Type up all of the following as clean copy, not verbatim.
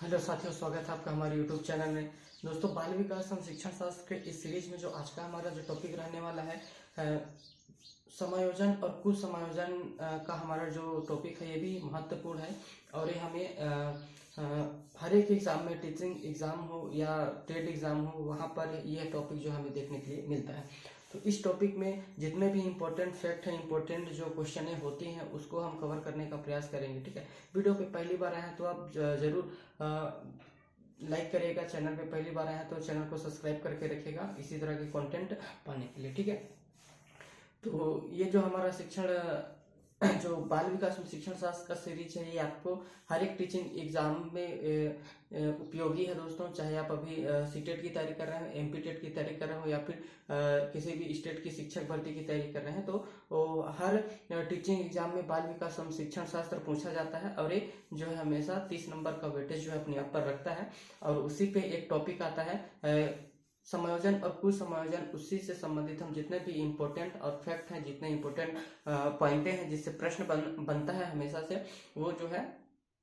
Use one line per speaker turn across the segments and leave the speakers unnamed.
Hello साथियों, स्वागत है आपका हमारे यूट्यूब चैनल में। दोस्तों, बाल विकास एवं शिक्षण शास्त्र के इस सीरीज में जो आज का हमारा जो टॉपिक रहने वाला है समायोजन और कुल समायोजन का हमारा जो टॉपिक है ये भी महत्वपूर्ण है और ये हमें हर एक एग्जाम में, टीचिंग एग्जाम हो या टेट एग्जाम हो, वहाँ पर यह टॉपिक जो हमें देखने के लिए मिलता है। तो इस टॉपिक में जितने भी इम्पोर्टेंट फैक्ट हैं, इम्पोर्टेंट जो क्वेश्चन होती हैं, उसको हम कवर करने का प्रयास करेंगे। ठीक है, वीडियो पे पहली बार आए हैं तो आप जरूर लाइक करिएगा। चैनल पे पहली बार आए हैं तो चैनल को सब्सक्राइब करके रखिएगा इसी तरह के कंटेंट पाने के लिए। ठीक है, तो ये जो हमारा शिक्षण जो बाल विकास में शिक्षण शास्त्र का सीरीज है, ये आपको हर एक टीचिंग एग्जाम में उपयोगी है दोस्तों। चाहे आप अभी सीटेट की तैयारी कर रहे हो, एमपी टेट की तैयारी कर रहे हो या फिर किसी भी स्टेट की शिक्षक भर्ती की तैयारी कर रहे हैं, तो हर टीचिंग एग्जाम में बाल विकास एवं शिक्षण शास्त्र पूछा जाता है और ये जो है हमेशा 30 नंबर का वेटेज जो है अपने आप पर रखता है। और उसी पे एक टॉपिक आता है समायोजन और कुल समायोजन। उसी से संबंधित हम जितने भी इम्पोर्टेंट और फैक्ट हैं, जितने इम्पोर्टेंट पॉइंटें हैं जिससे प्रश्न बनता है हमेशा से, वो जो है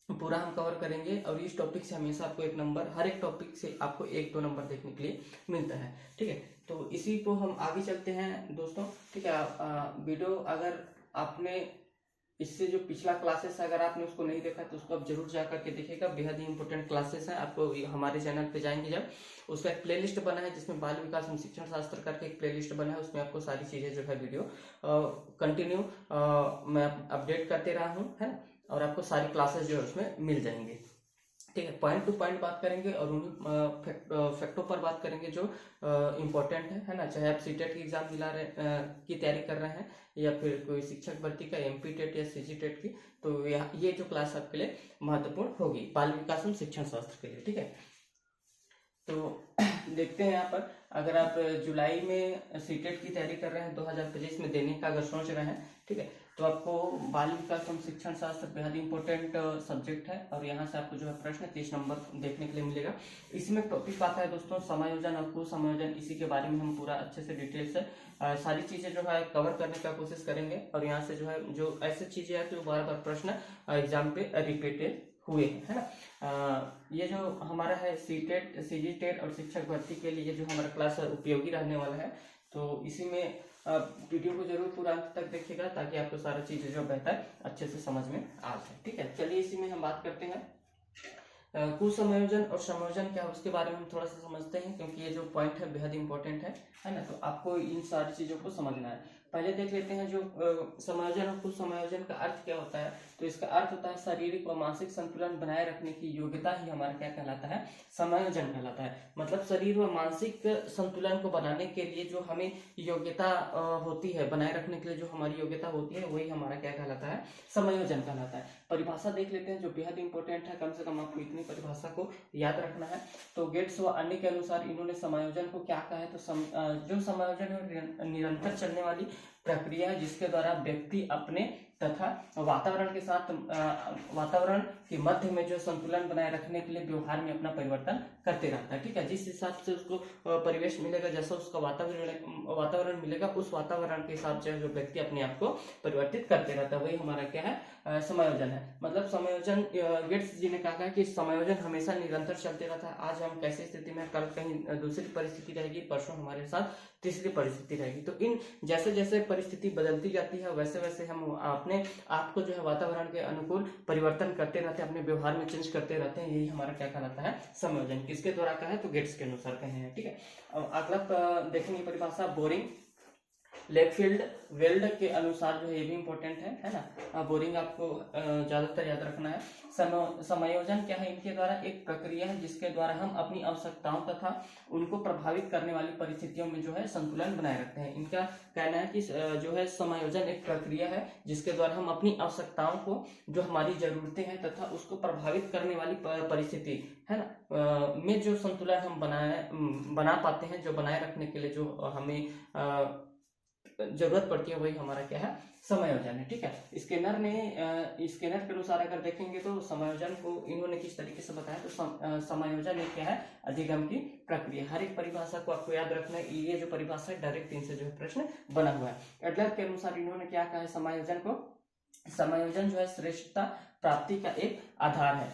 पूरा हम कवर करेंगे। और इस टॉपिक से हमेशा आपको एक नंबर, हर एक टॉपिक से आपको 1-2 नंबर देखने के लिए मिलता है। ठीक है, तो इसी को हम आगे चलते हैं दोस्तों। ठीक है, वीडियो अगर आपने इससे जो पिछला क्लासेस है, अगर आपने उसको नहीं देखा तो उसको आप जरूर जा करके देखिएगा। बेहद ही इंपॉर्टेंट क्लासेस हैं। आपको हमारे चैनल पे जाएंगे जब, उसका एक प्लेलिस्ट बना है जिसमें बाल विकास एवं शिक्षण शास्त्र करके एक प्लेलिस्ट बना है। उसमें आपको सारी चीजें जो है वीडियो कंटिन्यू मैं अपडेट करते रहा हूँ, है ना, और आपको सारी क्लासेस जो है उसमें मिल जाएंगे। ठीक है, पॉइंट टू पॉइंट बात करेंगे और उन्हीं फैक्टों पर बात करेंगे जो इम्पोर्टेंट है ना। चाहे आप सीटेट की एग्जाम दिला रहे की तैयारी कर रहे हैं या फिर कोई शिक्षक भर्ती का, एमपी टेट या सीजी टेट की, तो ये जो क्लास आपके लिए महत्वपूर्ण होगी बाल विकास एवं शिक्षण शास्त्र के लिए। ठीक है, तो देखते हैं यहाँ पर, अगर आप जुलाई में सीटेट की तैयारी कर रहे हैं 2025 में देने का अगर सोच रहे हैं, ठीक है, तो आपको बाल विकास एवं शिक्षण शास्त्र बेहद इंपॉर्टेंट सब्जेक्ट है और यहाँ से आपको जो है प्रश्न 30 नंबर देखने के लिए मिलेगा। इसमें टॉपिक आता है दोस्तों समायोजन और कुल समायोजन। इसी के बारे में हम पूरा अच्छे से डिटेल से सारी चीजें जो है कवर करने का कोशिश करेंगे। और यहाँ से जो है जो ऐसी चीजें है जो बार बार प्रश्न एग्जाम पे रिपीटेड हुए, है ना। ये जो हमारा है सीटेट, सीजी टेट और शिक्षक भर्ती के लिए जो हमारा क्लास उपयोगी रहने वाला है, तो इसी में वीडियो को जरूर पूरा अंत तक देखिएगा ताकि आपको सारा चीजें जो बेहतर अच्छे से समझ में आ जाए। ठीक है, चलिए इसी में हम बात करते हैं। कुल समायोजन और समायोजन क्या है उसके बारे में हम थोड़ा सा समझते हैं, क्योंकि ये जो पॉइंट है बेहद इंपॉर्टेंट है ना। तो आपको इन सारी चीजों को समझना है। पहले देख लेते हैं जो समायोजन और कुल समायोजन का अर्थ क्या होता है। तो इसका अर्थ होता है शारीरिक व मानसिक संतुलन बनाए रखने की योग्यता ही हमारा क्या कहलाता है, समायोजन कहलाता है। मतलब शरीर व मानसिक संतुलन को बनाने के लिए जो हमें योग्यता होती है, बनाए रखने के लिए जो हमारी योग्यता होती है, वही हमारा क्या कहलाता है, समायोजन कहलाता है। परिभाषा देख लेते हैं जो बेहद इंपॉर्टेंट है, कम से कम आपको इतनी परिभाषा को याद रखना है। तो गेट्स व अन्य के अनुसार इन्होंने समायोजन को क्या कहा है, तो जो समायोजन है निरंतर चलने वाली प्रक्रिया है जिसके द्वारा व्यक्ति अपने तथा वातावरण के साथ, वातावरण के मध्य में जो संतुलन बनाए रखने के लिए व्यवहार में अपना परिवर्तन करते रहता है। ठीक है, जिस हिसाब से उसको परिवेश मिलेगा, जैसा उसका वातावरण मिलेगा, उस वातावरण के हिसाब से जो व्यक्ति अपने आप को परिवर्तित करते रहता है, वही हमारा क्या है, समायोजन है। मतलब समायोजन, गेट्स जी ने कहा कि समायोजन हमेशा निरंतर चलते रहता है। आज हम कैसी स्थिति में, कल कहीं दूसरी परिस्थिति रहेगी, परसों हमारे साथ तीसरी परिस्थिति रहेगी। तो इन जैसे जैसे परिस्थिति बदलती जाती है वैसे वैसे हम अपने आप को जो है वातावरण के अनुकूल परिवर्तन करते रहते हैं, अपने व्यवहार में चेंज करते रहते हैं। यही हमारा क्या कहलाता है, समायोजन। किसके द्वारा कहा है, तो गेट्स के अनुसार कहे हैं। ठीक है, अगला देखेंगे परिभाषा बोरिंग, लेगफील्ड, वेल्ड के अनुसार जो है ये भी इंपॉर्टेंट है ना। बोरिंग आपको ज्यादातर याद रखना है। समायोजन क्या है, इनके द्वारा एक प्रक्रिया है जिसके द्वारा हम अपनी आवश्यकताओं तथा उनको प्रभावित करने वाली परिस्थितियों में जो है संतुलन बनाए रखते हैं। इनका कहना है कि जो है समायोजन एक प्रक्रिया है जिसके द्वारा हम अपनी आवश्यकताओं को, जो हमारी जरूरतें हैं तथा उसको प्रभावित करने वाली परिस्थिति है ना में जो संतुलन हम बना पाते हैं, जो बनाए रखने के लिए जो हमें जरूरत पड़ती है, वही हमारा क्या है, समायोजन है। ठीक है, स्केनर के अनुसार अगर देखेंगे तो समायोजन को इन्होंने किस तरीके से बताया, तो समायोजन एक क्या है, अधिगम की प्रक्रिया। हर एक परिभाषा को आपको याद रखना है। ये जो परिभाषा है डायरेक्ट इनसे जो है प्रश्न बना हुआ है। एडलर के अनुसार इन्होंने क्या कहा है, समायोजन को समायोजन जो है श्रेष्ठता प्राप्ति का एक आधार है।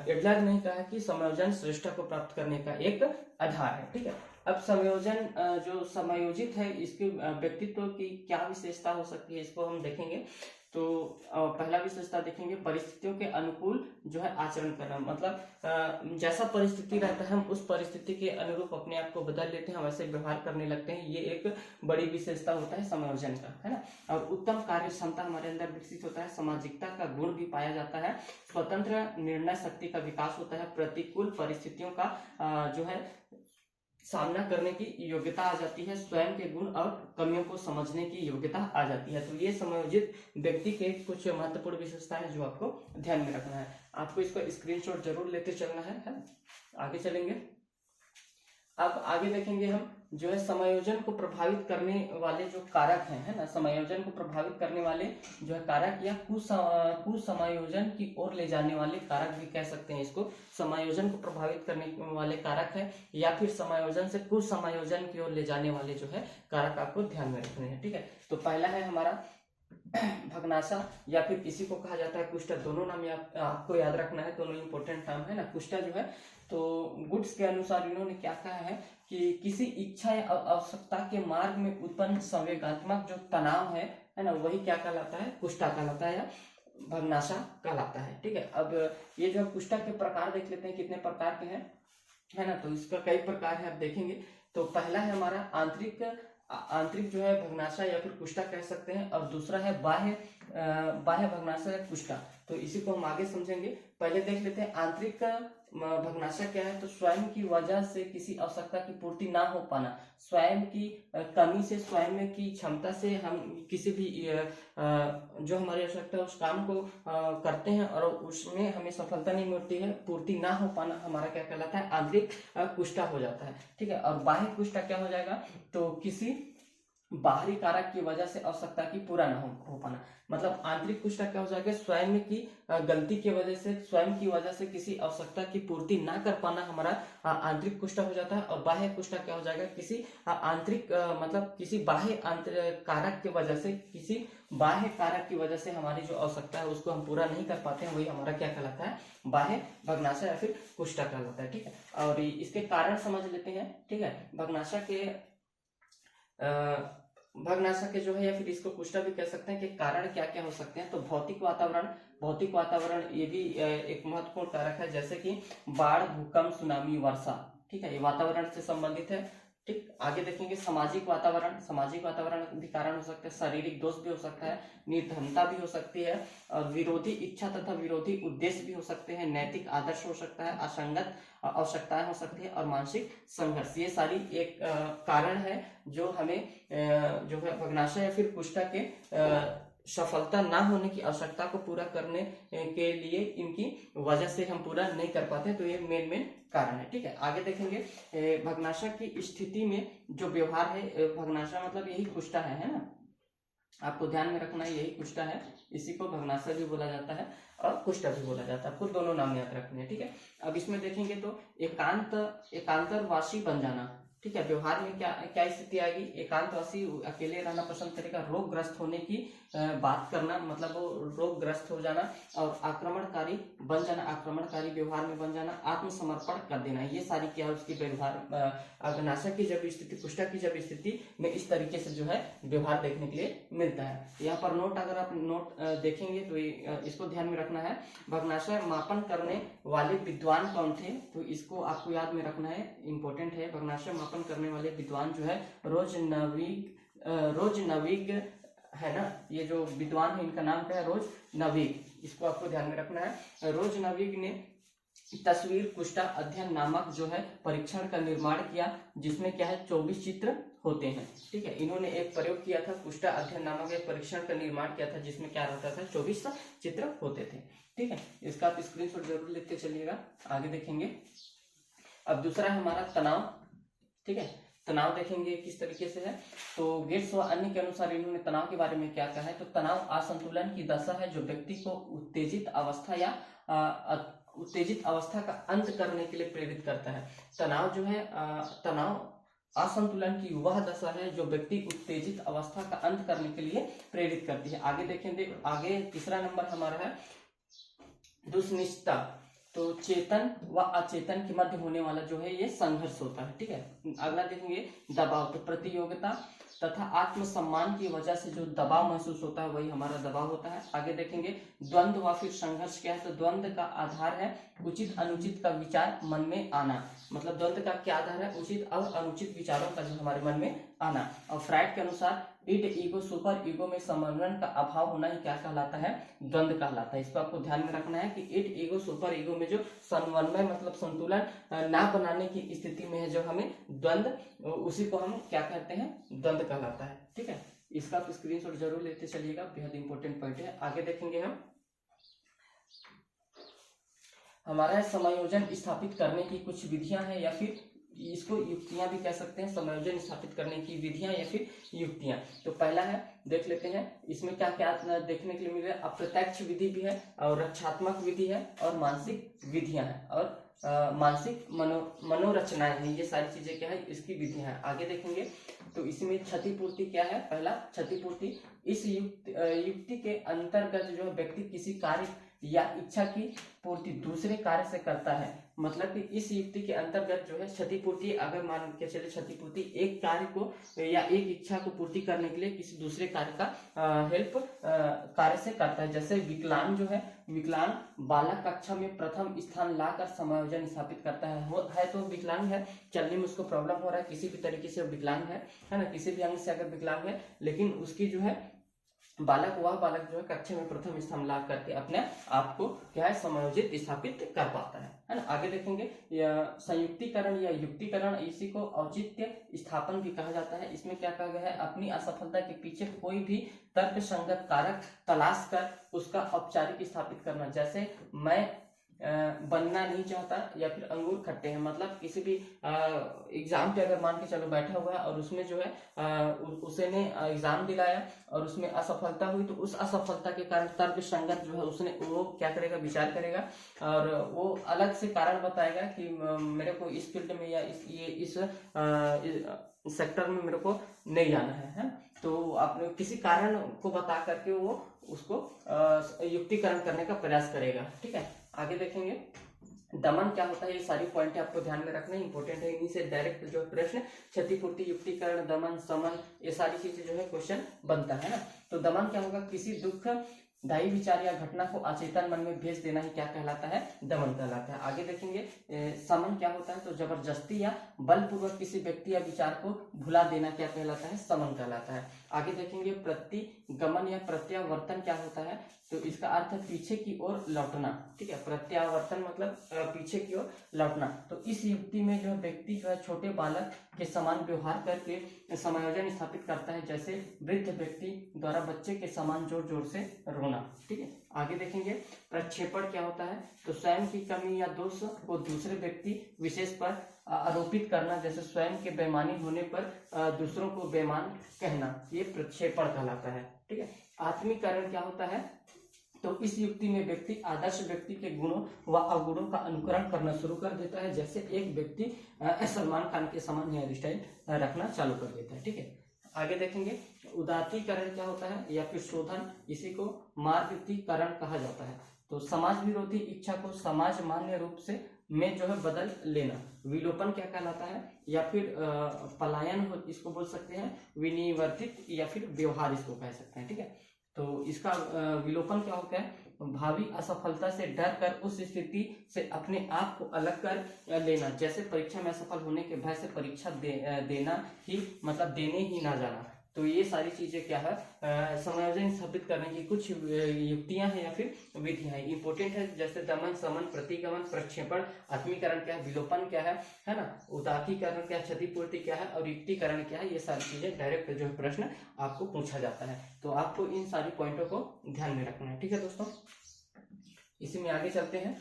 एडलर ने कहा कि समायोजन श्रेष्ठता को प्राप्त करने का एक आधार है। ठीक है, अब समायोजन जो समायोजित है इसके व्यक्तित्व की क्या विशेषता हो सकती है, इसको हम देखेंगे। तो पहला विशेषता देखेंगे, परिस्थितियों के अनुकूल जो है आचरण करना, मतलब जैसा परिस्थिति रहता है हम उस परिस्थिति के अनुरूप अपने आप को बदल लेते हैं, वैसे व्यवहार करने लगते हैं। ये एक बड़ी विशेषता होता है समायोजन का, है ना। और उत्तम कार्य क्षमता हमारे अंदर विकसित होता है, सामाजिकता का गुण भी पाया जाता है, स्वतंत्र निर्णय शक्ति का विकास होता है, प्रतिकूल परिस्थितियों का जो है सामना करने की योग्यता आ जाती है, स्वयं के गुण और कमियों को समझने की योग्यता आ जाती है। तो ये समायोजित व्यक्ति के कुछ महत्वपूर्ण विशेषताएं जो आपको ध्यान में रखना है। आपको इसका स्क्रीनशॉट जरूर लेते चलना है। आगे चलेंगे। अब आगे देखेंगे हम जो है समायोजन को प्रभावित करने वाले जो कारक हैं, है ना, समायोजन को प्रभावित करने वाले जो है कारक या कुसमायोजन की ओर ले जाने वाले कारक भी कह सकते हैं इसको। समायोजन को प्रभावित करने वाले कारक है या फिर समायोजन से कुसमायोजन की ओर ले जाने वाले जो है कारक आपको ध्यान में रखने हैं। ठीक है, तो पहला है हमारा भग्नाशा या फिर इसी को कहा जाता है कुष्ठा। दोनों नाम आपको याद रखना है, दोनों इंपॉर्टेंट नाम है ना। कुष्ठा जो है, तो गुड्स के अनुसार इन्होंने क्या कहा है कि किसी इच्छा या आवश्यकता के मार्ग में उत्पन्न संवेगात्मक जो तनाव है ना, वही क्या कहलाता है, कुष्ठा कहलाता है या भग्नाशा कहलाता है। ठीक है, अब ये जो कुष्ठा के प्रकार देख लेते हैं, कितने प्रकार के हैं, है ना। तो इसका कई प्रकार है, आप देखेंगे। तो पहला है हमारा आंतरिक जो है भग्नाशा या फिर कुष्ठा कह सकते हैं, और दूसरा है बाह्य भग्नाशा या कुष्ठा। तो इसी को हम आगे समझेंगे। पहले देख लेते हैं आंतरिक भग्नाशा क्या है। तो स्वयं की वजह से किसी आवश्यकता की पूर्ति ना हो पाना, स्वयं की कमी से, स्वयं की क्षमता से हम किसी भी जो हमारी आवश्यकता है उस काम को करते हैं और उसमें हमें सफलता नहीं मिलती है, पूर्ति ना हो पाना हमारा क्या कहलाता है, आंतरिक कुष्ठा हो जाता है। ठीक है, और बाह्य कुष्ठा क्या हो जाएगा, तो किसी बाहरी कारक की वजह से आवश्यकता की पूरा ना हो पाना। मतलब आंतरिक कुष्ठा क्या हो जाएगा, स्वयं की गलती की वजह से, स्वयं की वजह से किसी आवश्यकता की पूर्ति ना कर पाना हमारा आंतरिक कुष्ठा हो जाता है। और बाह्य कुष्ठा क्या हो जाएगा, किसी आंतरिक मतलब किसी बाह्य कारक की वजह से, किसी बाह्य कारक की वजह से हमारी जो आवश्यकता है उसको हम पूरा नहीं कर पाते हैं, वही हमारा क्या कहलाता है, बाह्य भग्नाशा या फिर कुष्ठा कहलाता है। ठीक है, और इसके कारण समझ लेते हैं। ठीक है, भग्नाशा के जो है या फिर इसको कुष्ठा भी कह सकते हैं कि कारण क्या क्या हो सकते हैं। तो भौतिक वातावरण ये भी एक महत्वपूर्ण कारक है, जैसे कि बाढ़, भूकंप, सुनामी, वर्षा। ठीक है, ये वातावरण से संबंधित है। ठीक, आगे देखेंगे सामाजिक वातावरण भी कारण हो सकते हैं, शारीरिक दोष भी हो सकता है, निर्धनता भी हो सकती है, और विरोधी इच्छा तथा विरोधी उद्देश्य भी हो सकते हैं, नैतिक आदर्श हो सकता है, असंगत आवश्यकताएं हो सकती है, और मानसिक संघर्ष। ये सारी एक कारण है जो हमें जो है भग्नाशा या फिर कुष्ठा के सफलता ना होने की आवश्यकता को पूरा करने के लिए इनकी वजह से हम पूरा नहीं कर पाते। तो ये मेन कारण है। ठीक है, आगे देखेंगे भग्नाशा की स्थिति में जो व्यवहार है, भग्नाशा मतलब यही कुष्ठा है ना, आपको ध्यान में रखना है, यही कुष्ठा है, इसी को भग्नाशा भी बोला जाता है और कुष्ठा भी बोला जाता है, आपको दोनों नाम याद रखने हैं। ठीक है, अब इसमें देखेंगे तो एकांतरवासी बन जाना। ठीक है, व्यवहार में क्या स्थिति आएगी, एकांतवासी अकेले रहना पसंद करेगा, रोगग्रस्त होने की बात करना, मतलब वो रोगग्रस्त हो जाना, और आक्रमणकारी बन जाना, आक्रमणकारी व्यवहार में बन जाना, आत्मसमर्पण कर देना। ये सारी क्या है उसकी व्यवहार भग्नाशा की जब स्थिति, कुष्ठा की जब स्थिति में इस तरीके से जो है व्यवहार देखने के लिए मिलता है। यहाँ पर नोट, अगर आप नोट देखेंगे तो इसको ध्यान में रखना है। भग्नाशा मापन करने वाले विद्वान कौन थे, तो इसको आपको याद में रखना है, इंपॉर्टेंट है। भग्नाशा मापन करने वाले विद्वान जो है रोज़नविग है ना, ये जो विद्वान है इनका नाम क्या है, रोज़नविग, इसको आपको ध्यान में रखना है। रोज़नविग ने तस्वीर कुष्ठा अध्ययन नामक जो है परीक्षण का निर्माण किया, जिसमें क्या है 24 चित्र होते हैं। ठीक है, इन्होंने एक प्रयोग किया था, कुष्ठा अध्ययन नामक एक परीक्षण का निर्माण किया था, जिसमें क्या रहता था, 24 चित्र होते थे। ठीक है, इसका आप स्क्रीनशॉट जरूर लेते चलिएगा। आगे देखेंगे, अब दूसरा है हमारा तनाव। ठीक है, तनाव देखेंगे किस तरीके से है। तो गेट्स व अन्य के अनुसार इन्होंने तनाव के बारे में क्या कहा है, तो तनाव असंतुलन की दशा है जो व्यक्ति को उत्तेजित अवस्था का अंत करने के लिए प्रेरित करता है। तनाव जो है, तनाव असंतुलन की वह दशा है जो व्यक्ति उत्तेजित अवस्था का अंत करने के लिए प्रेरित करती है। आगे देखेंगे, आगे तीसरा नंबर हमारा है दुष्निष्ठता। तो चेतन व अचेतन के मध्य होने वाला जो है ये संघर्ष होता है, ठीक है। अगला देखेंगे दबाव। तो प्रतियोगिता तथा आत्मसम्मान की वजह से जो दबाव महसूस होता है वही हमारा दबाव होता है। आगे देखेंगे द्वंद्व व फिर संघर्ष क्या है। तो द्वंद्व का आधार है उचित अनुचित का विचार मन में आना। मतलब द्वंद्व का क्या आधार है, उचित और अनुचित विचारों का जो हमारे मन में आना। और फ्राइड के अनुसार इड ईगो सुपर ईगो में समन्वय का अभाव होना ही क्या कहलाता है, द्वंद्व कहलाता है। इसको आपको ध्यान में रखना है कि इड ईगो सुपर ईगो में जो समन्वय मतलब संतुलन ना बनाने की स्थिति में है जो हमें द्वंद्व, उसी को हम क्या कहते हैं, द्वंद्व कहलाता है, ठीक है। इसका आप स्क्रीनशॉट जरूर लेते चलिएगा, बेहद इंपॉर्टेंट पॉइंट है। आगे देखेंगे हम हमारा समायोजन स्थापित करने की कुछ विधियां हैं या फिर इसको युक्तियां भी कह सकते हैं। समायोजन स्थापित करने की विधियां या फिर युक्तियां। तो पहला है, देख लेते हैं इसमें क्या क्या देखने के लिए मिल रहा है। अप्रत्यक्ष विधि भी है और रक्षात्मक विधि है और मानसिक विधियां हैं और मानसिक मनोरचनाएं हैं। ये सारी चीजें क्या है, इसकी विधियां हैं। आगे देखेंगे तो इसमें क्षतिपूर्ति क्या है। पहला क्षतिपूर्ति, इस युक्ति के अंतर्गत जो है व्यक्ति किसी कार्य या इच्छा की पूर्ति दूसरे कार्य से करता है। मतलब कि इस युक्ति के अंतर्गत जो है क्षतिपूर्ति, अगर मान के चले क्षतिपूर्ति एक कार्य को या एक इच्छा को पूर्ति करने के लिए किसी दूसरे कार्य का हेल्प कार्य से करता है। जैसे विकलांग जो है, विकलांग बालक कक्षा में प्रथम स्थान लाकर समायोजन स्थापित करता है तो विकलांग है, चलने में उसको प्रॉब्लम हो रहा है, किसी भी तरीके से विकलांग है ना, किसी भी अंग से अगर विकलांग है, लेकिन उसकी जो है वह बालक जो है कक्षा में प्रथम स्थान ला करके अपने आप को क्या है, समायोजित स्थापित कर पाता है ना। आगे देखेंगे संयुक्तिकरण या युक्तिकरण, इसी को औचित्य स्थापन भी कहा जाता है। इसमें क्या कहा गया है, अपनी असफलता के पीछे कोई भी तर्क संगत कारक तलाश कर उसका औपचारिक स्थापित करना। जैसे मैं बनना नहीं चाहता या फिर अंगूर खट्टे हैं, मतलब किसी भी एग्जाम पे अगर मान के चलो बैठा हुआ है और उसमें जो है उसने एग्जाम दिलाया और उसमें असफलता हुई, तो उस असफलता के कारण तर्क संगत जो है उसने वो क्या करेगा, विचार करेगा और वो अलग से कारण बताएगा कि मेरे को इस फील्ड में या इस सेक्टर में मेरे को नहीं जाना है। तो आपने किसी कारण को बता करके वो उसको युक्तिकरण करने का प्रयास करेगा, ठीक है। आगे देखेंगे दमन क्या होता है। ये सारी पॉइंट आपको ध्यान में रखना इंपॉर्टेंट है, इन्हीं से डायरेक्ट जो प्रश्न क्षतिपूर्ति, युक्तिकरण, दमन, समन, ये सारी चीजें जो है क्वेश्चन बनता है ना। तो दमन क्या होगा, किसी दुख दायी विचार या घटना को अचेतन मन में भेज देना ही क्या कहलाता है, दमन कहलाता है। आगे देखेंगे समन क्या होता है। तो जबरदस्ती या बलपूर्वक किसी व्यक्ति या विचार को भुला देना क्या कहलाता है, समन कहलाता है। आगे देखेंगे प्रतिगमन या प्रत्यावर्तन क्या होता है। तो इसका अर्थ है पीछे की ओर लौटना, ठीक है। प्रत्यावर्तन मतलब पीछे की ओर लौटना। तो इस युक्ति में जो व्यक्ति जो है छोटे बालक के समान व्यवहार करके समायोजन स्थापित करता है, जैसे वृद्ध व्यक्ति द्वारा बच्चे के समान जोर जोर से रोना, ठीक है। आगे देखेंगे प्रक्षेपण क्या होता है। तो स्वयं की कमी या दोष को दूसरे व्यक्ति विशेष पर आरोपित करना, जैसे स्वयं के बेईमानी होने पर दूसरों को बेईमान कहना, ये प्रक्षेपण कहलाता है, ठीक है। आत्मीकरण क्या होता है। तो इस युक्ति में व्यक्ति आदर्श व्यक्ति के गुणों व अवगुणों का अनुकरण करना शुरू कर देता है। जैसे एक व्यक्ति सलमान खान के समान हेयर स्टाइल रखना चालू कर देता है, ठीक है। आगे देखेंगे उदात्तीकरण क्या होता है या फिर शोधन, इसी को मार्गीकरण कहा जाता है। तो समाज विरोधी इच्छा को समाज मान्य रूप से में जो है बदल लेना। विलोपन क्या कहलाता है या फिर पलायन इसको बोल सकते हैं, विनिवर्तित या फिर व्यवहार इसको कह सकते हैं, ठीक है। तो इसका विलोपन क्या होता है, भावी असफलता से डर कर उस स्थिति से अपने आप को अलग कर लेना। जैसे परीक्षा में असफल होने के भय से परीक्षा देना ही मतलब देने ही ना जाना। तो ये सारी चीजें क्या है, समायोजन स्थापित करने की कुछ युक्तियां हैं या फिर विधियां हैं, इंपॉर्टेंट है। जैसे दमन, समन, प्रतिगमन, प्रक्षेपण, आत्मीकरण क्या है, विलोपन क्या है ना, उदात्तीकरण क्या, क्षतिपूर्ति क्या है और युक्तिकरण क्या है। ये सारी चीजें डायरेक्ट जो प्रश्न आपको पूछा जाता है, तो आपको इन सारी पॉइंटों को ध्यान में रखना है, ठीक है दोस्तों। इसी में आगे चलते हैं,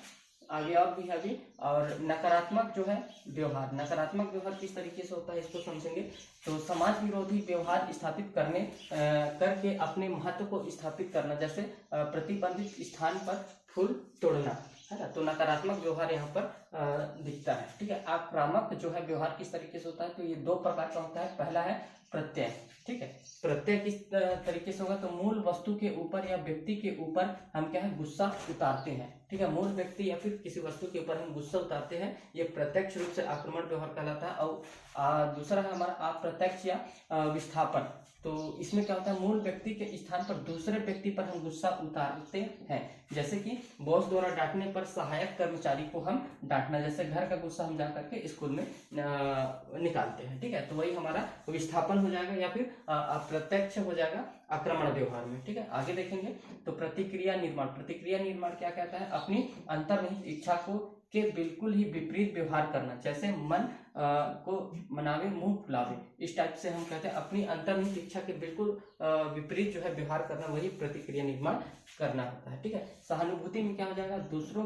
आगे और भी है अभी। और नकारात्मक जो है व्यवहार, नकारात्मक व्यवहार किस तरीके से होता है इसको समझेंगे। तो समाज विरोधी व्यवहार स्थापित करके अपने महत्व को स्थापित करना, जैसे प्रतिबंधित स्थान पर फूल तोड़ना, है ना। तो नकारात्मक व्यवहार यहाँ पर दिखता है, ठीक है। आक्रामक जो है व्यवहार किस तरीके से होता है, तो ये दो प्रकार का होता है। पहला है प्रत्यय, ठीक है। प्रत्यय किस तरीके से होगा, तो मूल वस्तु के ऊपर या व्यक्ति के ऊपर हम क्या है, गुस्सा उतारते हैं, ठीक है। मूल व्यक्ति या फिर किसी वस्तु के ऊपर हम गुस्सा उतारते हैं, ये प्रत्यक्ष रूप से आक्रमण व्यवहार कहलाता है। और दूसरा है हमारा अप्रत्यक्ष या विस्थापन। तो इसमें क्या होता है, मूल व्यक्ति के स्थान पर दूसरे व्यक्ति पर हम गुस्सा उतारते हैं, जैसे कि बॉस द्वारा डांटने पर सहायक कर्मचारी को हम डांटना, जैसे घर का गुस्सा हम जा करके स्कूल में निकालते हैं, ठीक है। तो वही हमारा विस्थापन हो जाएगा या फिर अप्रत्यक्ष हो जाएगा आक्रमण व्यवहार में, ठीक है। आगे देखेंगे तो प्रतिक्रिया निर्माण। प्रतिक्रिया निर्माण क्या कहता है, अपनी अंतर्निहित इच्छा के बिल्कुल ही विपरीत व्यवहार करना, जैसे मन को मनावे मुंह फुलावे, इस टाइप से हम कहते हैं अपनी अंतर्निहित इच्छा के बिल्कुल विपरीत जो है व्यवहार करना, वही प्रतिक्रिया निर्माण करना होता है, ठीक है। सहानुभूति में क्या हो जाएगा, दूसरों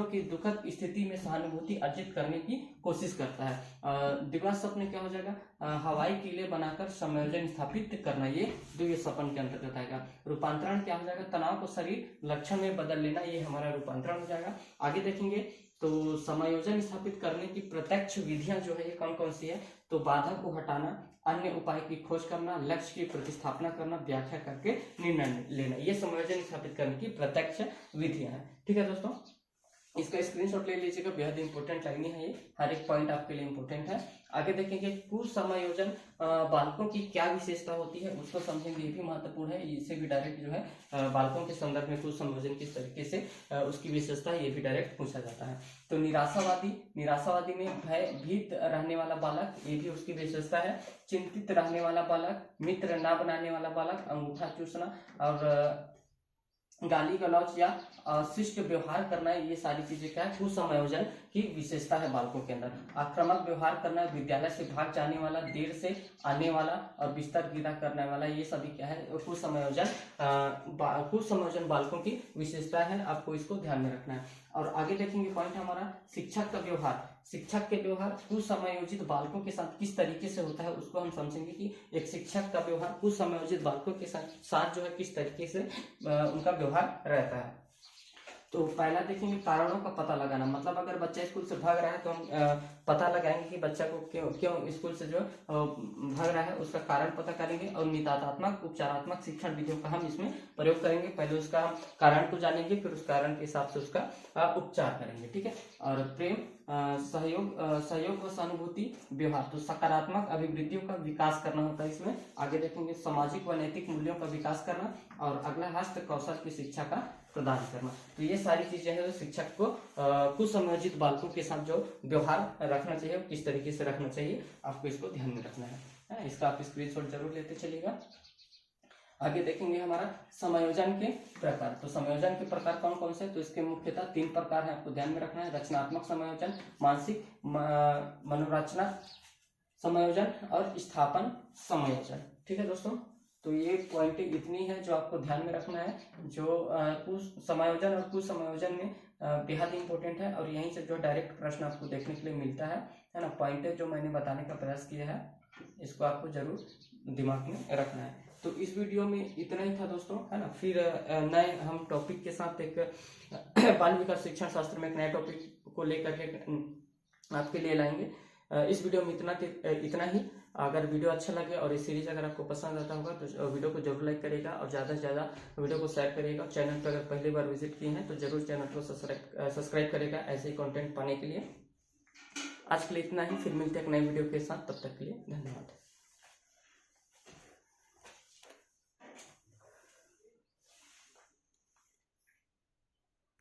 की दुखद स्थिति में सहानुभूति अर्जित करने की कोशिश करता है। दिव्य स्वप्न क्या हो जाएगा, हवाई किले बनाकर समायोजन स्थापित करना, ये दिव्य स्वप्न के अंतर्गत आएगा। रूपांतरण क्या हो जाएगा, तनाव को शरीर लक्षण में बदल लेना, ये हमारा रूपांतरण हो जाएगा। आगे देखेंगे तो समायोजन स्थापित करने की प्रत्यक्ष विधियां जो है ये कौन कौन सी है, तो बाधा को हटाना, अन्य उपाय की खोज करना, लक्ष्य की प्रतिस्थापना करना, व्याख्या करके निर्णय लेना, ये समायोजन स्थापित करने की प्रत्यक्ष विधियां हैं, ठीक है दोस्तों। इसका स्क्रीनशॉट ले लीजिएगा, बेहद इंपॉर्टेंट लाइनें हैं ये, हर एक पॉइंट आपके लिए इंपॉर्टेंट है। आगे देखेंगे कुसमायोजन बालकों की क्या विशेषता होती है, उसको समझेंगे, ये भी महत्वपूर्ण है। इसे भी डायरेक्ट जो है बालकों के संदर्भ में कुसमायोजन किस तरीके से उसकी विशेषता, ये भी डायरेक्ट पूछा जाता है। तो निराशावादी में भयभीत रहने वाला बालक, ये भी उसकी विशेषता है। चिंतित रहने वाला बालक, मित्र ना बनाने वाला बालक, अंगूठा चूसना और गाली गलौज या शिष्ट व्यवहार करना, ये सारी चीजें क्या है, कुसमायोजन की विशेषता है बालकों के अंदर। आक्रामक व्यवहार करना, विद्यालय से भाग जाने वाला, देर से आने वाला और बिस्तर गिरा करने वाला, ये सभी क्या है, कुसमायोजन बालकों की विशेषता है, आपको इसको ध्यान में रखना है। और आगे देखेंगे पॉइंट हमारा शिक्षक का व्यवहार। शिक्षक के व्यवहार कुसमायोजित बालकों के साथ किस तरीके से होता है, उसको हम समझेंगे कि एक शिक्षक का व्यवहार कुसमायोजित बालकों के साथ जो है किस तरीके से उनका व्यवहार रहता है। तो पहला देखेंगे कारणों का पता लगाना, मतलब अगर बच्चा स्कूल से भाग रहा है तो हम पता लगाएंगे कि बच्चा को क्यों स्कूल से जो भाग रहा है, उसका कारण पता करेंगे। और निदानात्मक उपचारात्मक शिक्षण विधियों का हम इसमें प्रयोग करेंगे। पहले उसका कारण को जानेंगे, फिर उस कारण के हिसाब से उसका उपचार करेंगे, ठीक है। और प्रेम, सहयोग व सहानुभूति व्यवहार, तो सकारात्मक अभिवृद्धियों का विकास करना होता है इसमें। आगे देखेंगे सामाजिक व नैतिक मूल्यों का विकास करना, और अगला हस्त कौशल की शिक्षा का प्रदान करना। तो ये सारी चीजें हैं जो शिक्षक को कुसमायोजित बालकों के साथ जो व्यवहार रखना चाहिए, किस तरीके से रखना चाहिए, आपको इसको ध्यान में रखना है। इसका आप स्क्रीनशॉट जरूर लेते चलिएगा। आगे देखेंगे हमारा समायोजन के प्रकार। तो समायोजन के प्रकार कौन कौन से, तो इसके मुख्यतः 3 प्रकार है, आपको ध्यान में रखना है। रचनात्मक समायोजन, मानसिक मनोरचना समायोजन और स्थापन समायोजन, ठीक है दोस्तों। तो ये पॉइंट इतनी है जो आपको ध्यान में रखना है, जो समायोजन और कुसमायोजन में बेहद इंपॉर्टेंट है। और यहीं से जो डायरेक्ट प्रश्न आपको देखने के लिए मिलता है ना, पॉइंट जो मैंने बताने का प्रयास किया है, इसको आपको जरूर दिमाग में रखना है। तो इस वीडियो में इतना ही था दोस्तों, है ना। फिर नए हम टॉपिक के साथ एक बाल विकास शिक्षण शास्त्र में एक नए टॉपिक को लेकर के आपके लिए लाएंगे। इस वीडियो में इतना ही। अगर वीडियो अच्छा लगे और ये सीरीज अगर आपको पसंद आता होगा तो वीडियो को जरूर लाइक करिएगा और ज़्यादा से ज़्यादा वीडियो को शेयर करिएगा। चैनल पर अगर पहली बार विजिट किए हैं तो जरूर चैनल को सब्सक्राइब करिएगा ऐसे ही कंटेंट पाने के लिए। आज के लिए इतना ही, फिर मिलते हैं एक नई वीडियो के साथ, तब तक के लिए धन्यवाद।